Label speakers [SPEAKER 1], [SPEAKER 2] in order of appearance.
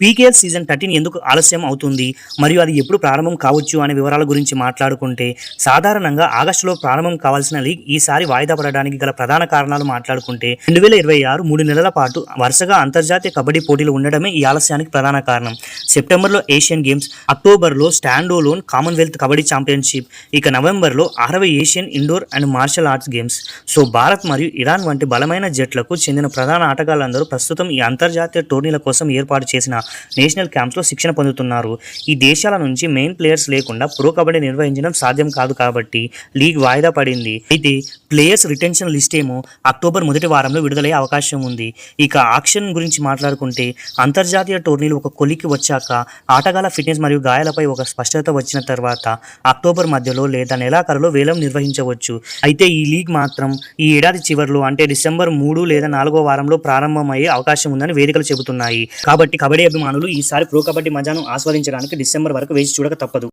[SPEAKER 1] PKL season 13 ఎందుకు ఆలస్యం అవుతుంది? మరియు అది ఎప్పుడు ప్రారంభం కావచ్చు అనే వివరాల గురించి మాట్లాడుకుంటే, సాధారణంగా ఆగస్టులో ప్రారంభం కావాల్సిన లీగ్ ఈసారి వాయిదా పడడానికి గల ప్రధాన కారణాలు మాట్లాడుకుంటే 2026 3 నెలల పాటు వరుసగా అంతర్జాతీయ కబడ్డీ పోటీలు ఉండడమే ఈ ఆలస్యానికి ప్రధాన కారణం. సెప్టెంబర్లో ఏషియన్ గేమ్స్, అక్టోబర్లో స్టాండోలోన్ కామన్వెల్త్ కబడ్డీ ఛాంపియన్షిప్, ఇక నవంబర్లో 60 Asian indoor and martial arts games. So Bharat మరియు ఇరాన్ వంటి బలమైన జట్లకు చెందిన ప్రధాన ఆటగాళ్లందరూ ప్రస్తుతం ఈ అంతర్జాతీయ టోర్నీల కోసం ఏర్పాటు చేసిన నేషనల్ క్యాంప్స్లో శిక్షణ పొందుతున్నారు. ఈ దేశాల నుంచి మెయిన్ ప్లేయర్స్ లేకుండా ప్రో కబడ్డీ నిర్వహించడం సాధ్యం కాదు కాబట్టి లీగ్ వాయిదా పడింది. అయితే ప్లేయర్స్ రిటెన్షన్ లిస్ట్ ఏమో అక్టోబర్ మొదటి వారంలో విడుదలయ్యే అవకాశం ఉంది. ఇక ఆక్షన్ గురించి మాట్లాడుకుంటే, అంతర్జాతీయ టోర్నీలు ఒక కొలికి వచ్చాక, ఆటగాళ్ల ఫిట్నెస్ మరియు గాయాలపై ఒక స్పష్టత వచ్చిన తర్వాత అక్టోబర్ మధ్యలో లేదా నెలాఖరులో వేలం నిర్వహించవచ్చు. అయితే ఈ లీగ్ మాత్రం ఈ ఏడాది చివరిలో అంటే డిసెంబర్ 3 లేదా 4వ వారంలో ప్రారంభమయ్యే అవకాశం ఉందని వేదికలు చెబుతున్నాయి. కాబట్టి కబడ్డీ అభిమానులు ఈసారి ప్రో కబడ్డీ మజాను ఆస్వాదించడానికి డిసెంబర్ వరకు వేచి చూడక తప్పదు.